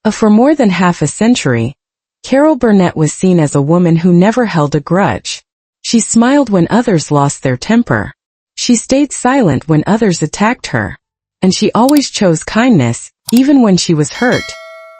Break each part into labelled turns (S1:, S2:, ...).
S1: For more than half a century, Carol Burnett was seen as a woman who never held a grudge. She smiled when others lost their temper. She stayed silent when others attacked her. And she always chose kindness, even when she was hurt.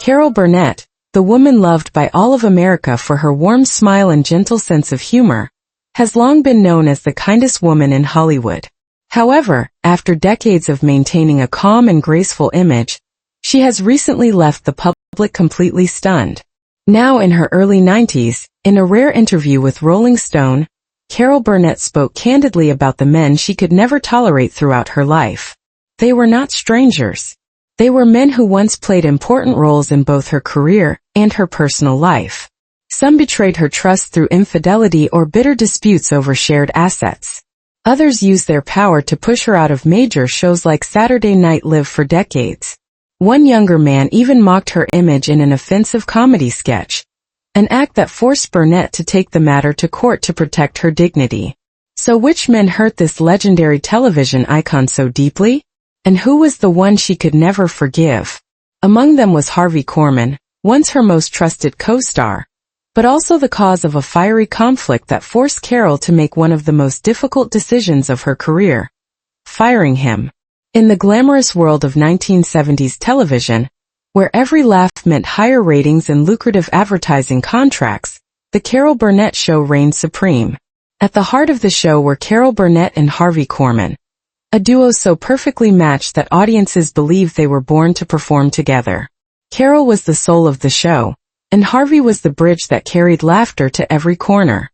S1: Carol Burnett, the woman loved by all of America for her warm smile and gentle sense of humor, has long been known as the kindest woman in Hollywood. However, after decades of maintaining a calm and graceful image, she has recently left the public completely stunned. Now in her early 90s, in a rare interview with Rolling Stone, Carol Burnett spoke candidly about the men she could never tolerate throughout her life. They were not strangers. They were men who once played important roles in both her career and her personal life. Some betrayed her trust through infidelity or bitter disputes over shared assets. Others used their power to push her out of major shows like Saturday Night Live for decades. One younger man even mocked her image in an offensive comedy sketch, an act that forced Burnett to take the matter to court to protect her dignity. So which men hurt this legendary television icon so deeply? And who was the one she could never forgive? Among them was Harvey Korman, once her most trusted co-star, but also the cause of a fiery conflict that forced Carol to make one of the most difficult decisions of her career: firing him. In the glamorous world of 1970s television, where every laugh meant higher ratings and lucrative advertising contracts, the Carol Burnett Show reigned supreme. At the heart of the show were Carol Burnett and Harvey Korman, a duo so perfectly matched that audiences believed they were born to perform together. Carol was the soul of the show, and Harvey was the bridge that carried laughter to every corner.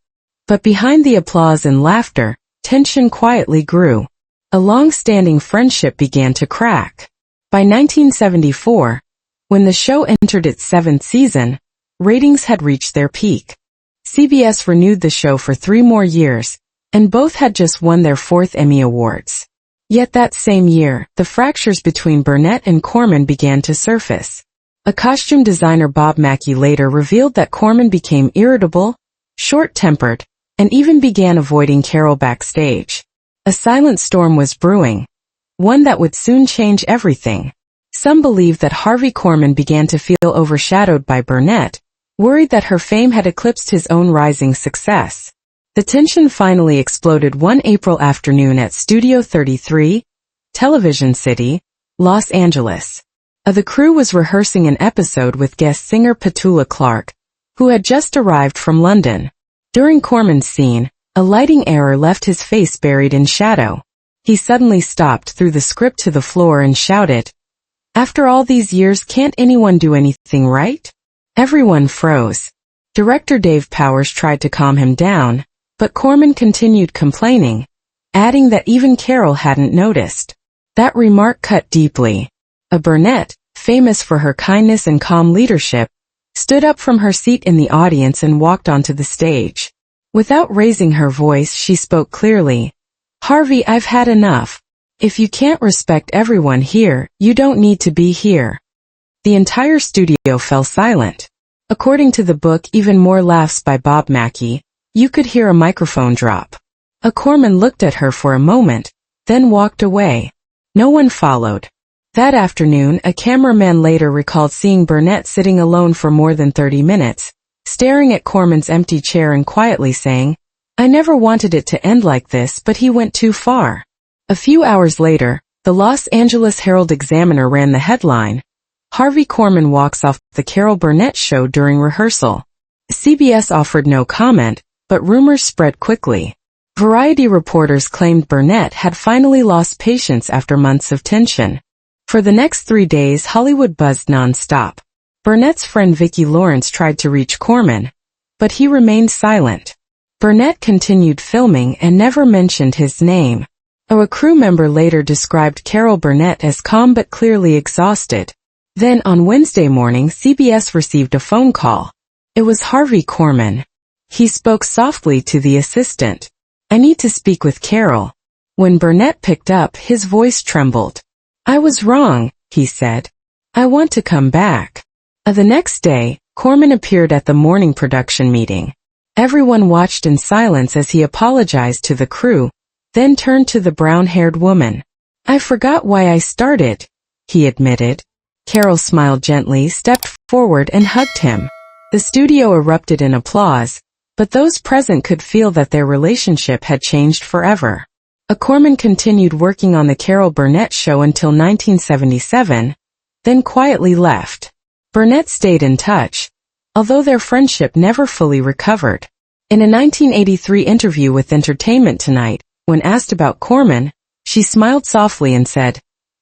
S1: But behind the applause and laughter, tension quietly grew. A long-standing friendship began to crack. By 1974, when the show entered its 7th season, ratings had reached their peak. CBS renewed the show for 3 more years, and both had just won their 4th Emmy Awards. Yet that same year, the fractures between Burnett and Korman began to surface. A costume designer, Bob Mackie, later revealed that Korman became irritable, short-tempered, and even began avoiding Carol backstage. A silent storm was brewing, one that would soon change everything. Some believed that Harvey Korman began to feel overshadowed by Burnett, worried that her fame had eclipsed his own rising success. The tension finally exploded one April afternoon at Studio 33, Television City, Los Angeles. The crew was rehearsing an episode with guest singer Petula Clark, who had just arrived from London. During Korman's scene, a lighting error left his face buried in shadow. He suddenly stopped, threw the script to the floor and shouted, "After all these years, can't anyone do anything right?" Everyone froze. Director Dave Powers tried to calm him down, but Korman continued complaining, adding that even Carol hadn't noticed. That remark cut deeply. Burnett, famous for her kindness and calm leadership, stood up from her seat in the audience and walked onto the stage. Without raising her voice, she spoke clearly. "Harvey, I've had enough. If you can't respect everyone here, you don't need to be here." The entire studio fell silent. According to the book Even More Laughs by Bob Mackie, you could hear a microphone drop. Korman looked at her for a moment, then walked away. No one followed. That afternoon, a cameraman later recalled seeing Burnett sitting alone for more than 30 minutes, staring at Korman's empty chair and quietly saying, "I never wanted it to end like this, but he went too far." A few hours later, the Los Angeles Herald-Examiner ran the headline, "Harvey Korman walks off the Carol Burnett Show during rehearsal." CBS offered no comment, but rumors spread quickly. Variety reporters claimed Burnett had finally lost patience after months of tension. For the next 3 days, Hollywood buzzed non-stop. Burnett's friend Vicki Lawrence tried to reach Korman, but he remained silent. Burnett continued filming and never mentioned his name. A crew member later described Carol Burnett as calm but clearly exhausted. Then on Wednesday morning, CBS received a phone call. It was Harvey Korman. He spoke softly to the assistant. "I need to speak with Carol." When Burnett picked up, his voice trembled. "I was wrong," he said. "I want to come back." The next day, Korman appeared at the morning production meeting. Everyone watched in silence as he apologized to the crew, then turned to the brown-haired woman. "I forgot why I started," he admitted. Carol smiled gently, stepped forward and hugged him. The studio erupted in applause, but those present could feel that their relationship had changed forever. Corman continued working on the Carol Burnett show until 1977, then quietly left. Burnett stayed in touch, although their friendship never fully recovered. In a 1983 interview with Entertainment Tonight, when asked about Corman, she smiled softly and said,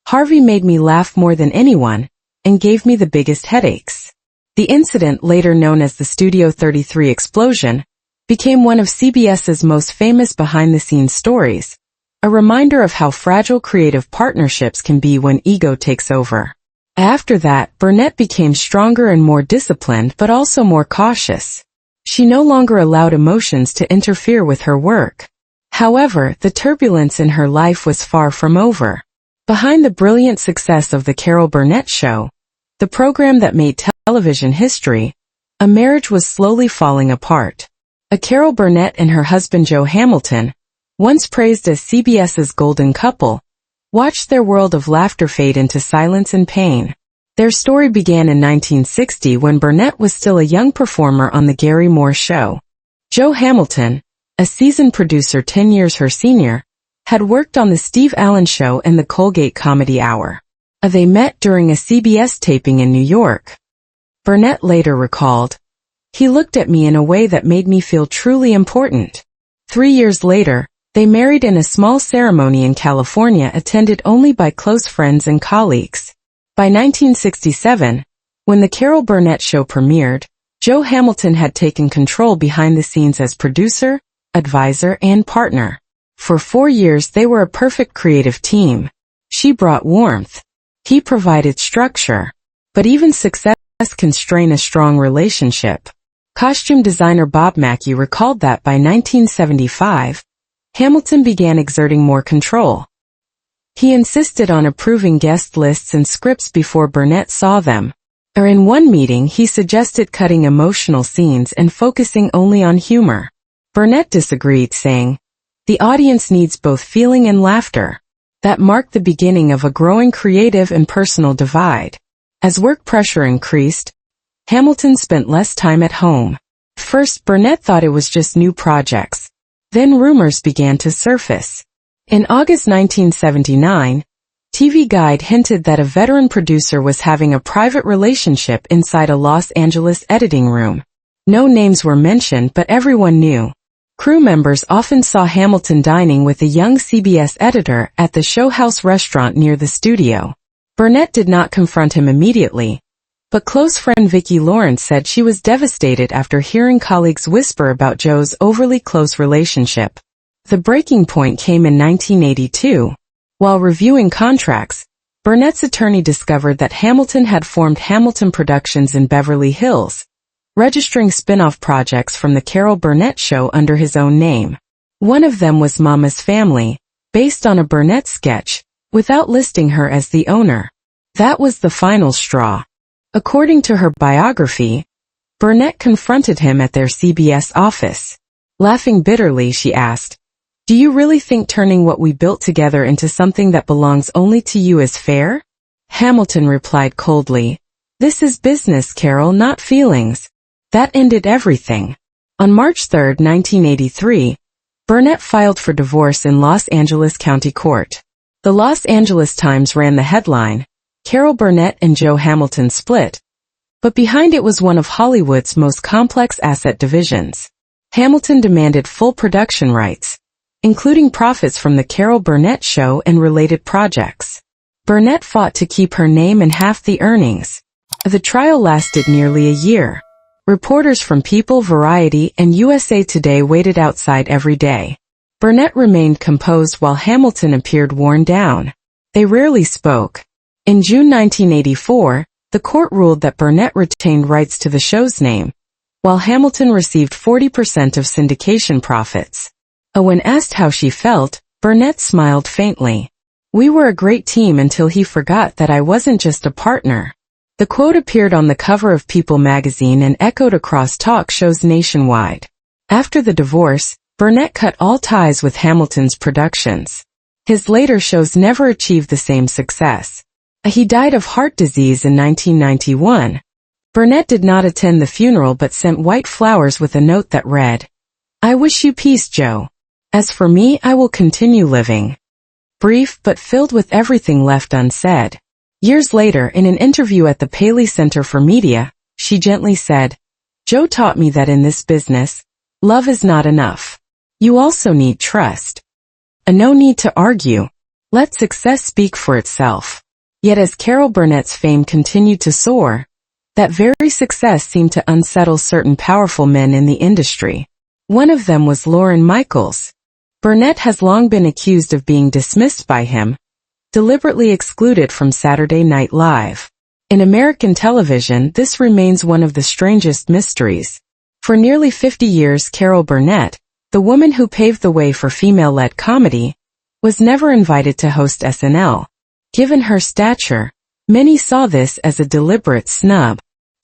S1: "Harvey made me laugh more than anyone, and gave me the biggest headaches." The incident, later known as the Studio 33 explosion, became one of CBS's most famous behind-the-scenes stories, a reminder of how fragile creative partnerships can be when ego takes over. After that, Burnett became stronger and more disciplined but also more cautious. She no longer allowed emotions to interfere with her work. However, the turbulence in her life was far from over. Behind the brilliant success of the Carol Burnett show, the program that made television history, a marriage was slowly falling apart. Carol Burnett and her husband Joe Hamilton, once praised as CBS's golden couple, watched their world of laughter fade into silence and pain. Their story began in 1960 when Burnett was still a young performer on The Gary Moore Show. Joe Hamilton, a seasoned producer 10 years her senior, had worked on The Steve Allen Show and The Colgate Comedy Hour. They met during a CBS taping in New York. Burnett later recalled, "He looked at me in a way that made me feel truly important." 3 years later, they married in a small ceremony in California attended only by close friends and colleagues. By 1967, when the Carol Burnett show premiered, Joe Hamilton had taken control behind the scenes as producer, advisor, and partner. For 4 years they were a perfect creative team. She brought warmth. He provided structure. But even success can strain a strong relationship. Costume designer Bob Mackie recalled that by 1975, Hamilton began exerting more control. He insisted on approving guest lists and scripts before Burnett saw them. Or in one meeting he suggested cutting emotional scenes and focusing only on humor. Burnett disagreed, saying, "The audience needs both feeling and laughter." That marked the beginning of a growing creative and personal divide. As work pressure increased, Hamilton spent less time at home. First, Burnett thought it was just new projects. Then rumors began to surface. In August 1979, TV Guide hinted that a veteran producer was having a private relationship inside a Los Angeles editing room. No names were mentioned, but everyone knew. Crew members often saw Hamilton dining with a young CBS editor at the Showhouse restaurant near the studio. Burnett did not confront him immediately, but close friend Vicki Lawrence said she was devastated after hearing colleagues whisper about Joe's overly close relationship. The breaking point came in 1982. While reviewing contracts, Burnett's attorney discovered that Hamilton had formed Hamilton Productions in Beverly Hills, registering spin-off projects from the Carol Burnett show under his own name. One of them was Mama's Family, based on a Burnett sketch, without listing her as the owner. That was the final straw. According to her biography, Burnett confronted him at their CBS office. Laughing bitterly, she asked, "Do you really think turning what we built together into something that belongs only to you is fair?" Hamilton replied coldly, "This is business, Carol, not feelings." That ended everything. On March 3, 1983, Burnett filed for divorce in Los Angeles County Court. The Los Angeles Times ran the headline, "Carol Burnett and Joe Hamilton split," but behind it was one of Hollywood's most complex asset divisions. Hamilton demanded full production rights, including profits from the Carol Burnett show and related projects. Burnett fought to keep her name and half the earnings. The trial lasted nearly a year. Reporters from People, Variety, and USA Today waited outside every day. Burnett remained composed while Hamilton appeared worn down. They rarely spoke. In June 1984, the court ruled that Burnett retained rights to the show's name, while Hamilton received 40% of syndication profits. When asked how she felt, Burnett smiled faintly. "We were a great team until he forgot that I wasn't just a partner." The quote appeared on the cover of People magazine and echoed across talk shows nationwide. After the divorce, Burnett cut all ties with Hamilton's productions. His later shows never achieved the same success. He died of heart disease in 1991. Burnett did not attend the funeral but sent white flowers with a note that read, "I wish you peace, Joe. As for me, I will continue living." Brief but filled with everything left unsaid. Years later, in an interview at the Paley Center for Media, she gently said, "Joe taught me that in this business, love is not enough. You also need trust. No need to argue. Let success speak for itself." Yet as Carol Burnett's fame continued to soar, that very success seemed to unsettle certain powerful men in the industry. One of them was Lorne Michaels. Burnett has long been accused of being dismissed by him, deliberately excluded from Saturday Night Live. In American television, this remains one of the strangest mysteries. For nearly 50 years, Carol Burnett, the woman who paved the way for female-led comedy, was never invited to host SNL. Given her stature, many saw this as a deliberate snub.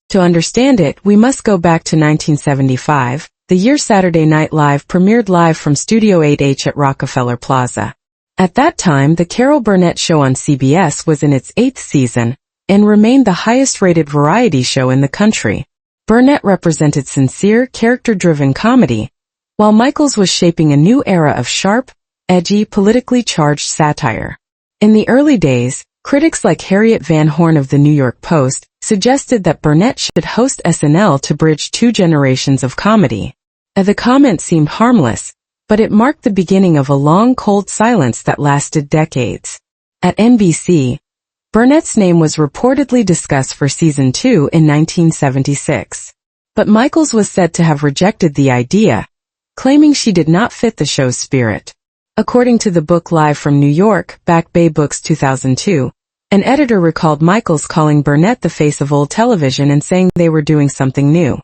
S1: To understand it, we must go back to 1975, the year Saturday Night Live premiered live from Studio 8H at Rockefeller Plaza. At that time, the Carol Burnett Show on CBS was in its 8th season, and remained the highest-rated variety show in the country. Burnett represented sincere, character-driven comedy, while Michaels was shaping a new era of sharp, edgy, politically charged satire. In the early days, critics like Harriet Van Horn of the New York Post suggested that Burnett should host SNL to bridge two generations of comedy. The comment seemed harmless, but it marked the beginning of a long, cold silence that lasted decades. At NBC, Burnett's name was reportedly discussed for season 2 in 1976. But Michaels was said to have rejected the idea, claiming she did not fit the show's spirit. According to the book Live from New York, Back Bay Books 2002, an editor recalled Michaels calling Burnett the face of old television and saying they were doing something new.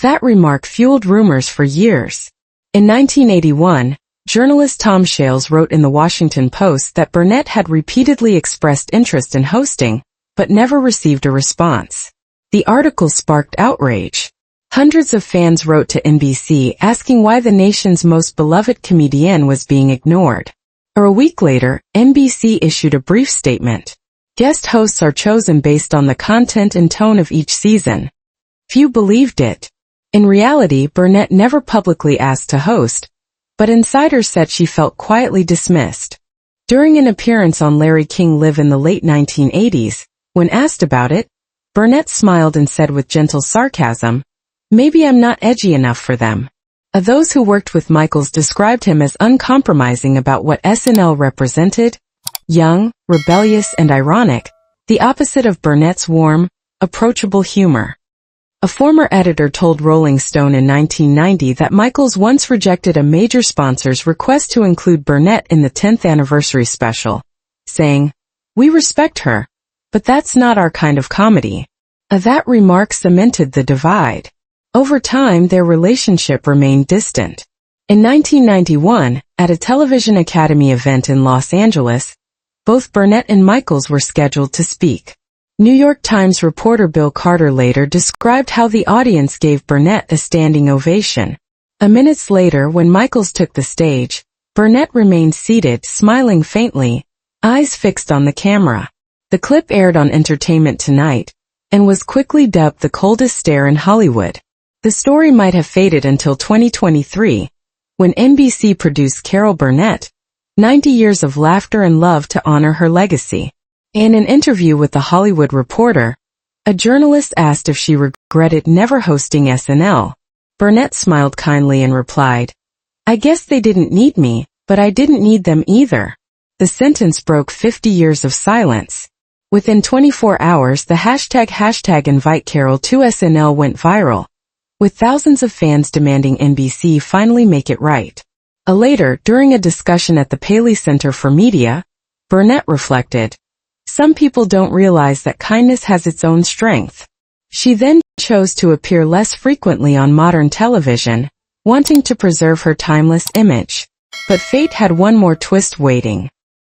S1: That remark fueled rumors for years. In 1981, journalist Tom Shales wrote in the Washington Post that Burnett had repeatedly expressed interest in hosting, but never received a response. The article sparked outrage. Hundreds of fans wrote to NBC asking why the nation's most beloved comedian was being ignored. A week later, NBC issued a brief statement. Guest hosts are chosen based on the content and tone of each season. Few believed it. In reality, Burnett never publicly asked to host, but insiders said she felt quietly dismissed. During an appearance on Larry King Live in the late 1980s, when asked about it, Burnett smiled and said with gentle sarcasm, "Maybe I'm not edgy enough for them." Those who worked with Michaels described him as uncompromising about what SNL represented: young, rebellious, and ironic, the opposite of Burnett's warm, approachable humor. A former editor told Rolling Stone in 1990 that Michaels once rejected a major sponsor's request to include Burnett in the 10th anniversary special, saying, "We respect her, but that's not our kind of comedy." That remark cemented the divide. Over time, their relationship remained distant. In 1991, at a Television Academy event in Los Angeles, both Burnett and Michaels were scheduled to speak. New York Times reporter Bill Carter later described how the audience gave Burnett a standing ovation. Minutes later, when Michaels took the stage, Burnett remained seated, smiling faintly, eyes fixed on the camera. The clip aired on Entertainment Tonight, and was quickly dubbed the coldest stare in Hollywood. The story might have faded until 2023, when NBC produced Carol Burnett, 90 Years of Laughter and Love to honor her legacy. In an interview with The Hollywood Reporter, a journalist asked if she regretted never hosting SNL. Burnett smiled kindly and replied, "I guess they didn't need me, but I didn't need them either." The sentence broke 50 years of silence. Within 24 hours, the hashtag #InviteCarol to SNL went viral, with thousands of fans demanding NBC finally make it right. Later, during a discussion at the Paley Center for Media, Burnett reflected, "Some people don't realize that kindness has its own strength." She then chose to appear less frequently on modern television, wanting to preserve her timeless image. But fate had one more twist waiting.